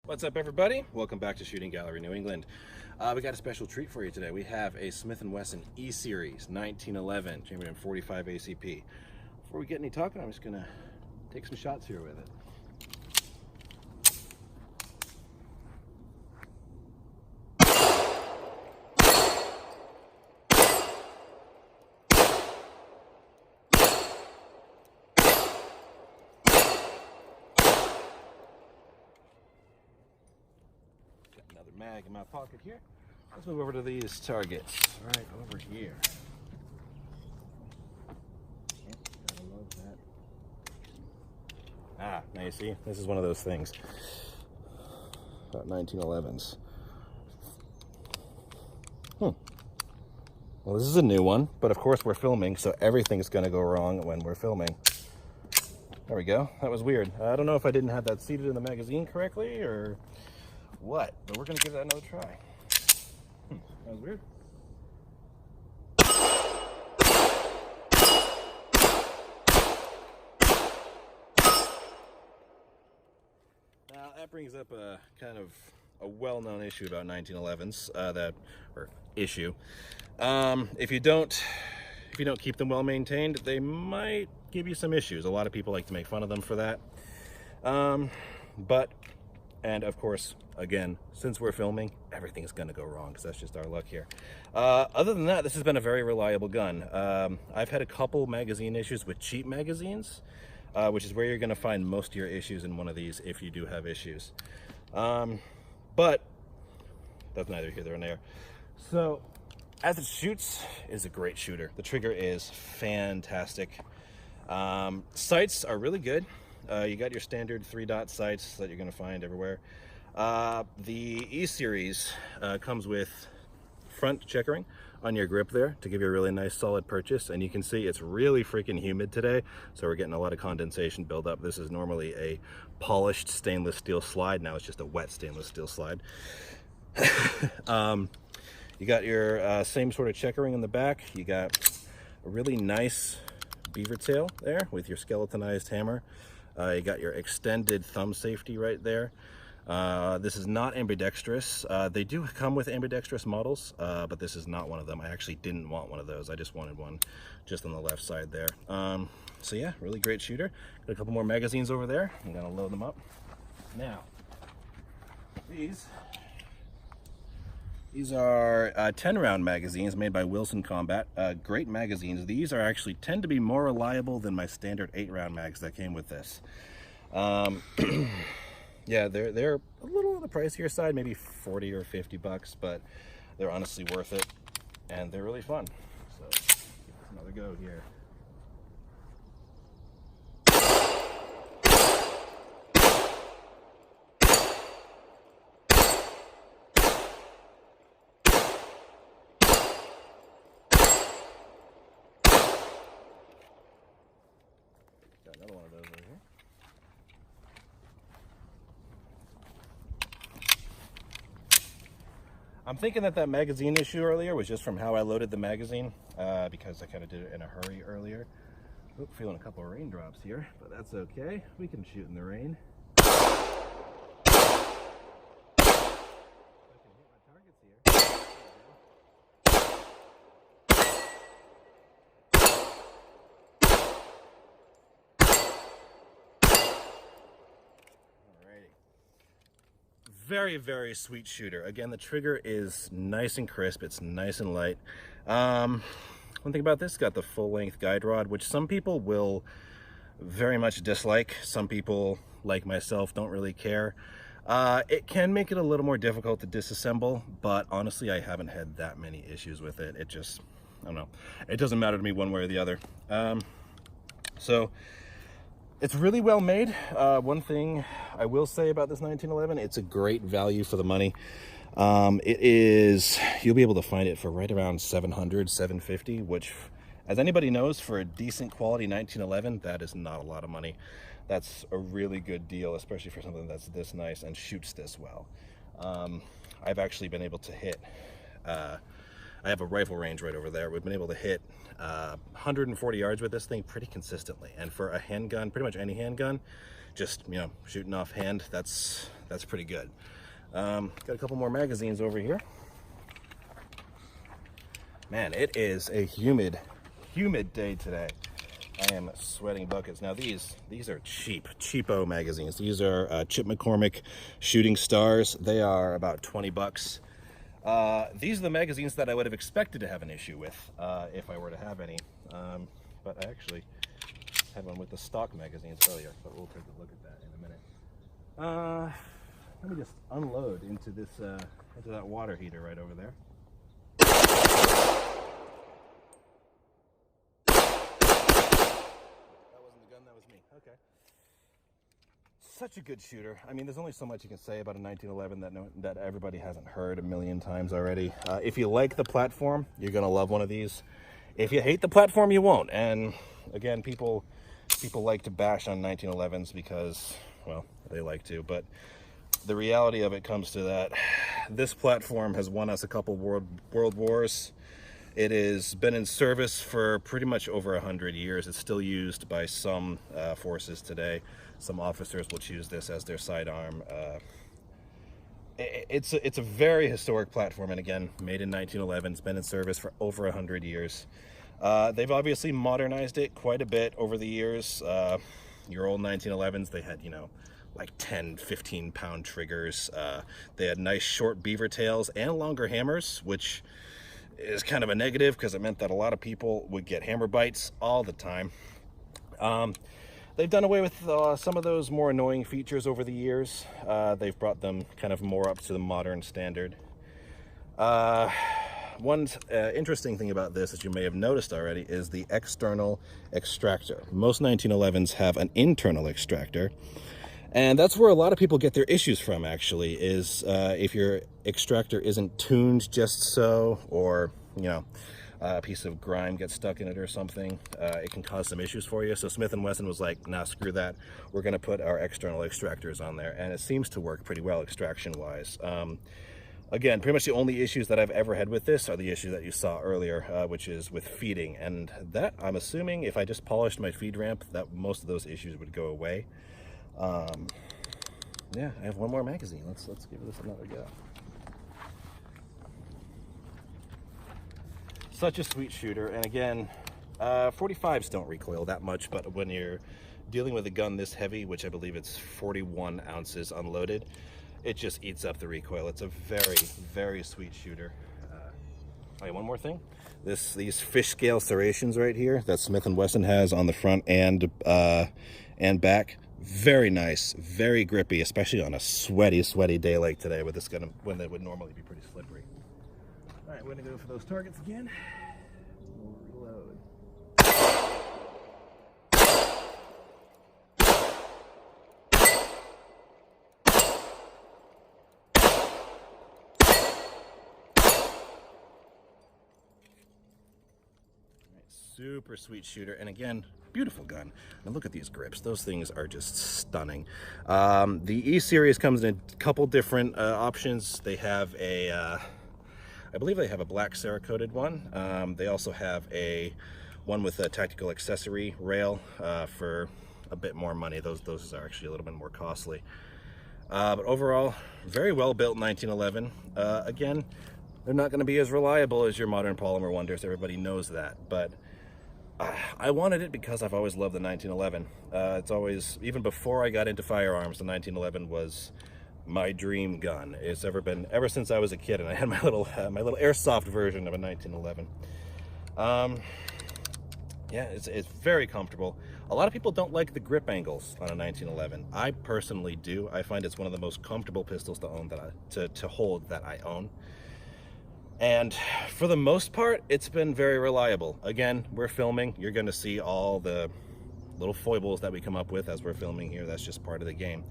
What's up, everybody? Welcome back to Shooting Gallery New England. We got a special treat for you today. We have a Smith & Wesson E-Series 1911 chambered in 45 ACP. Before we get any talking, I'm just gonna take some shots here with it. Another mag in my pocket here. Let's move over to these targets right over here. Gotta love that. Now you see, this is one of those things about 1911s. Well, this is a new one, but of course we're filming, so everything's gonna go wrong when we're filming. There we go. That was weird. I don't know if I didn't have that seated in the magazine correctly or what, but we're gonna give that another try. That was weird. Now that brings up a kind of a well-known issue about 1911s. If you don't keep them well maintained, they might give you some issues. A lot of people like to make fun of them for that. And of course, again, since we're filming, everything's gonna go wrong because that's just our luck here. Other than that, this has been a very reliable gun. I've had a couple magazine issues with cheap magazines, which is where you're gonna find most of your issues in one of these if you do have issues. But that's neither here nor there. So, as it shoots, is a great shooter. The trigger is fantastic. Sights are really good. You got your standard 3-dot sights that you're going to find everywhere. The E-Series comes with front checkering on your grip there to give you a really nice solid purchase, and you can see it's really freaking humid today, so we're getting a lot of condensation buildup. This is normally a polished stainless steel slide. Now it's just a wet stainless steel slide. You got your same sort of checkering in the back. You got a really nice beaver tail there with your skeletonized hammer. You got your extended thumb safety right there. This is not ambidextrous. They do come with ambidextrous models, but this is not one of them. I actually didn't want one of those. I just wanted one just on the left side there. So yeah, really great shooter. Got a couple more magazines over there. I'm gonna load them up. Now, these are 10-round magazines made by Wesson Combat. Great magazines. These are actually tend to be more reliable than my standard 8-round mags that came with this. Yeah, they're a little on the pricier side, maybe 40 or 50 bucks, but they're honestly worth it, and they're really fun. So, give this another go here. Got another one of those over here. I'm thinking that magazine issue earlier was just from how I loaded the magazine, because I kind of did it in a hurry earlier. Oop, feeling a couple of raindrops here, but that's okay. We can shoot in the rain. I can hit my targets here. Very, very sweet shooter. Again, the trigger is nice and crisp. It's nice and light. One thing about this, got the full-length guide rod, which some people will very much dislike. Some people, like myself, don't really care. It can make it a little more difficult to disassemble, but honestly, I haven't had that many issues with it. It just, I don't know. It doesn't matter to me one way or the other. So, it's really well made. One thing I will say about this 1911, it's a great value for the money. You'll be able to find it for right around $700, $750, which, as anybody knows, for a decent quality 1911, that is not a lot of money. That's a really good deal, especially for something that's this nice and shoots this well. I've actually been able to hit, I have a rifle range right over there. We've been able to hit 140 yards with this thing pretty consistently, and for a handgun, pretty much any handgun, just, you know, shooting off hand, that's that's pretty good. Got a couple more magazines over here. Man, it is a humid day today. I am sweating buckets. Now these are cheapo magazines. These are Chip McCormick Shooting Stars. They are about 20 bucks. These are the magazines that I would have expected to have an issue with if I were to have any. But I actually had one with the stock magazines earlier, but we'll take a look at that in a minute. Let me just unload into this into that water heater right over there. That was me. Okay. Such a good shooter. I mean, there's only so much you can say about a 1911 that everybody hasn't heard a million times already. If you like the platform, you're gonna love one of these. If you hate the platform, you won't. And again, people like to bash on 1911s because, well, they like to. But the reality of it comes to that this platform has won us a couple world wars. It has been in service for pretty much over 100 years. It's still used by some forces today. Some officers will choose this as their sidearm. It's a very historic platform, and again, made in 1911. It's been in service for over 100 years. They've obviously modernized it quite a bit over the years. Your old 1911s, they had, you know, like 10, 15-pound triggers. They had nice short beaver tails and longer hammers, which is kind of a negative because it meant that a lot of people would get hammer bites all the time. They've done away with some of those more annoying features over the years. They've brought them kind of more up to the modern standard. One interesting thing about this, as you may have noticed already, is the external extractor. Most 1911s have an internal extractor. And that's where a lot of people get their issues from, actually, is if your extractor isn't tuned just so, or, you know, a piece of grime gets stuck in it or something, it can cause some issues for you. So Smith & Wesson was like, nah, screw that. We're going to put our external extractors on there. And it seems to work pretty well extraction-wise. Again, pretty much the only issues that I've ever had with this are the issues that you saw earlier, which is with feeding. And that, I'm assuming, if I just polished my feed ramp, that most of those issues would go away. Yeah, I have one more magazine. Let's give this another go. Such a sweet shooter, and again, 45s don't recoil that much, but when you're dealing with a gun this heavy, which I believe it's 41 ounces unloaded, it just eats up the recoil. It's a very, very sweet shooter. Oh, one more thing. These fish scale serrations right here that Smith & Wesson has on the front and back. Very nice, very grippy, especially on a sweaty day like today with this gun when it would normally be pretty slippery. All right, we're gonna go for those targets again. We'll reload. Super sweet shooter, and again, beautiful gun. Now look at these grips. Those things are just stunning. The E-Series comes in a couple different options. They have a, I believe they have a black Cerakoted one. They also have one with a tactical accessory rail for a bit more money. Those are actually a little bit more costly. But overall, very well built 1911. Again, they're not going to be as reliable as your modern polymer wonders. Everybody knows that, but I wanted it because I've always loved the 1911. It's always, even before I got into firearms, the 1911 was my dream gun. It's ever since I was a kid, and I had my little airsoft version of a 1911. Yeah, it's very comfortable. A lot of people don't like the grip angles on a 1911. I personally do. I find it's one of the most comfortable pistols to own to hold that I own. And for the most part, it's been very reliable. Again, we're filming. You're going to see all the little foibles that we come up with as we're filming here. That's just part of the game.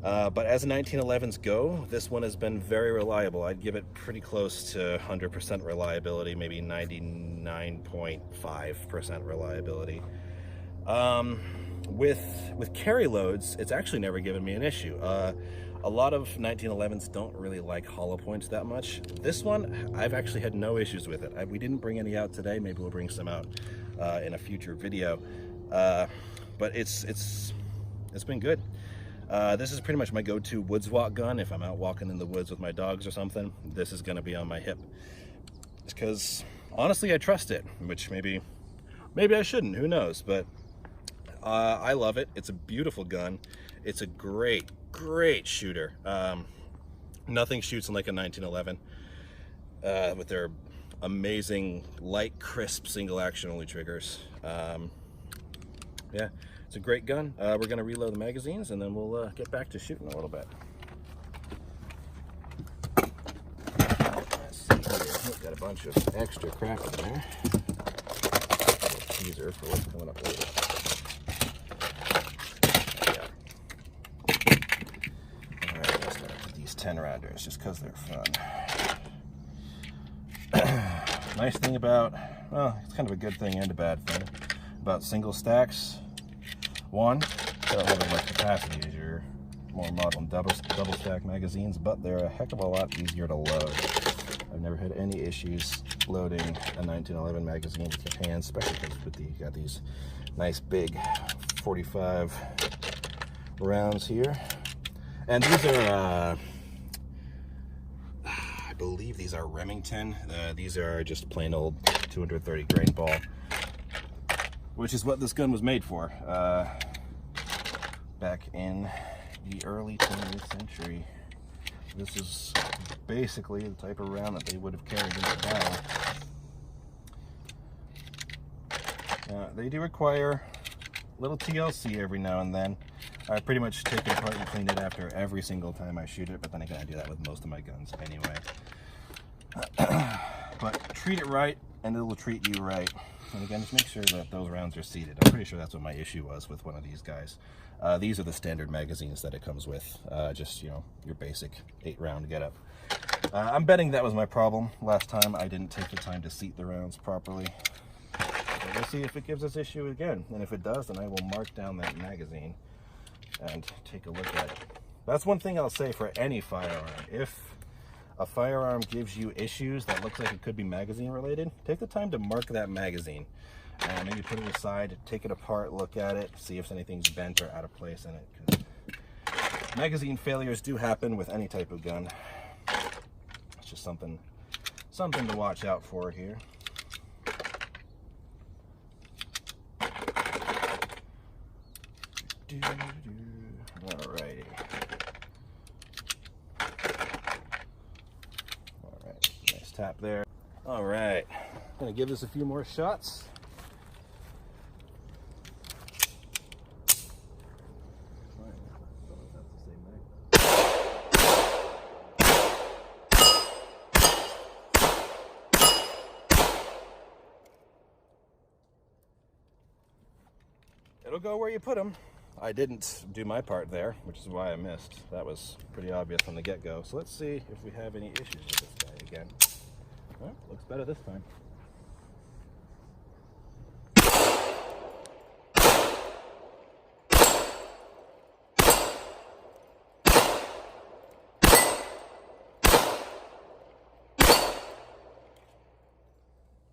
But as 1911s go, this one has been very reliable. I'd give it pretty close to 100% reliability, maybe 99.5% reliability. With carry loads, it's actually never given me an issue. A lot of 1911s don't really like hollow points that much. This one, I've actually had no issues with it. We didn't bring any out today. Maybe we'll bring some out in a future video. But it's been good. This is pretty much my go-to woods walk gun. If I'm out walking in the woods with my dogs or something, this is going to be on my hip. It's because, honestly, I trust it, which maybe I shouldn't, who knows, but I love it. It's a beautiful gun. It's a great shooter. Nothing shoots like a 1911 with their amazing light, crisp, single action only triggers. Yeah, it's a great gun. We're going to reload the magazines and then we'll get back to shooting a little bit. Let's see here. Got a bunch of extra crap in there. Teaser for what's coming up later. Yeah. Alright, let's start with these 10 rounders just because they're fun. Nice thing about, well, it's kind of a good thing and a bad thing about single stacks. One, they don't have as much capacity as your more modern double stack magazines, but they're a heck of a lot easier to load. I've never had any issues loading a 1911 magazine with your hands, especially because you got these nice big 45 rounds here. And these are, I believe these are Remington. These are just plain old 230 grain ball, which is what this gun was made for back in the early 20th century. This is basically the type of round that they would have carried into battle. They do require a little TLC every now and then. I pretty much take it apart and clean it after every single time I shoot it, but then again, I do that with most of my guns anyway. But treat it right, and it will treat you right. And again, just make sure that those rounds are seated. I'm pretty sure that's what my issue was with one of these guys. These are the standard magazines that it comes with. Just, you know, your basic 8-round getup. I'm betting that was my problem last time. I didn't take the time to seat the rounds properly. So we'll see if it gives us issue again. And if it does, then I will mark down that magazine and take a look at it. That's one thing I'll say for any firearm. If a firearm gives you issues that looks like it could be magazine related, take the time to mark that magazine. Maybe put it aside, take it apart, look at it, see if anything's bent or out of place in it. 'Cause magazine failures do happen with any type of gun. It's just something to watch out for here. Alrighty. Alright, nice tap there. Alright, gonna give this a few more shots. It'll go where you put them. I didn't do my part there, which is why I missed. That was pretty obvious from the get-go. So let's see if we have any issues with this guy again. Well, looks better this time.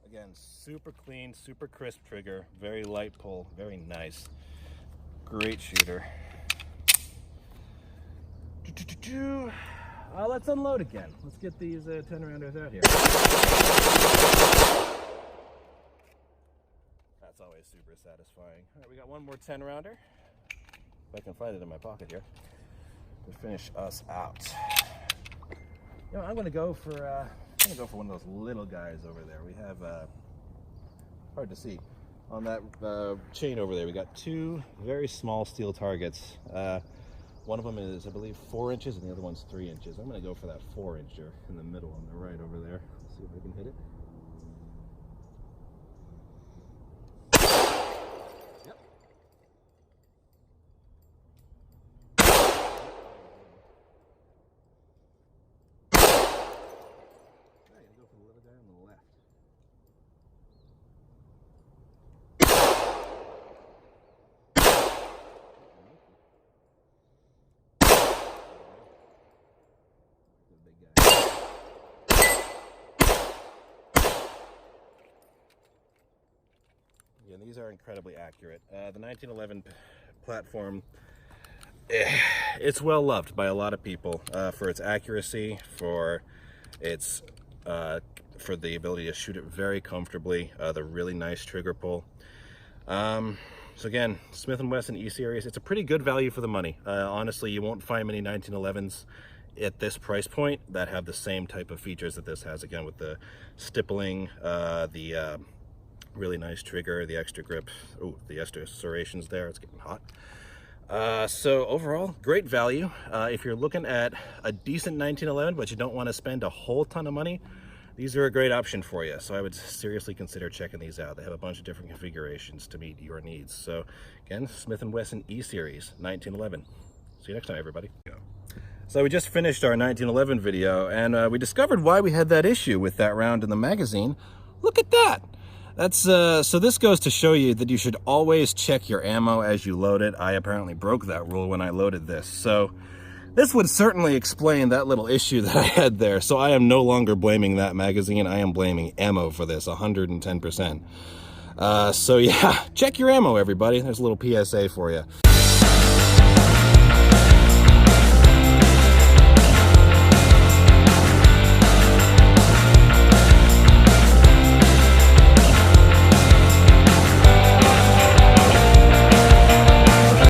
Again, super clean, super crisp trigger, very light pull, very nice. Great shooter. Let's unload again. Let's get these 10 rounders out here. That's always super satisfying. All right, we got one more 10 rounder. If I can find it in my pocket here to finish us out. You know, I'm gonna go for one of those little guys over there. We have hard to see. On that chain over there, we got two very small steel targets. One of them is, I believe, 4 inches, and the other one's 3 inches. I'm going to go for that 4-incher in the middle on the right over there. Let's see if I can hit it. Yep. I'm going to go for the little guy on the left. Yeah, these are incredibly accurate. The 1911 platform, it's well loved by a lot of people for its accuracy, for its for the ability to shoot it very comfortably, the really nice trigger pull. So again, Smith & Wesson E-Series, it's a pretty good value for the money. Honestly, you won't find many 1911s at this price point that have the same type of features that this has, again, with the stippling, the really nice trigger, the extra grip, the extra serrations there, it's getting hot. So overall, great value. If you're looking at a decent 1911, but you don't want to spend a whole ton of money, these are a great option for you. So I would seriously consider checking these out. They have a bunch of different configurations to meet your needs. So again, Smith & Wesson E-Series 1911. See you next time, everybody. So we just finished our 1911 video, and we discovered why we had that issue with that round in the magazine. Look at that. That's so this goes to show you that you should always check your ammo as you load it. I apparently broke that rule when I loaded this. So this would certainly explain that little issue that I had there. So I am no longer blaming that magazine. I am blaming ammo for this, 110%. So yeah, check your ammo, everybody. There's a little PSA for you.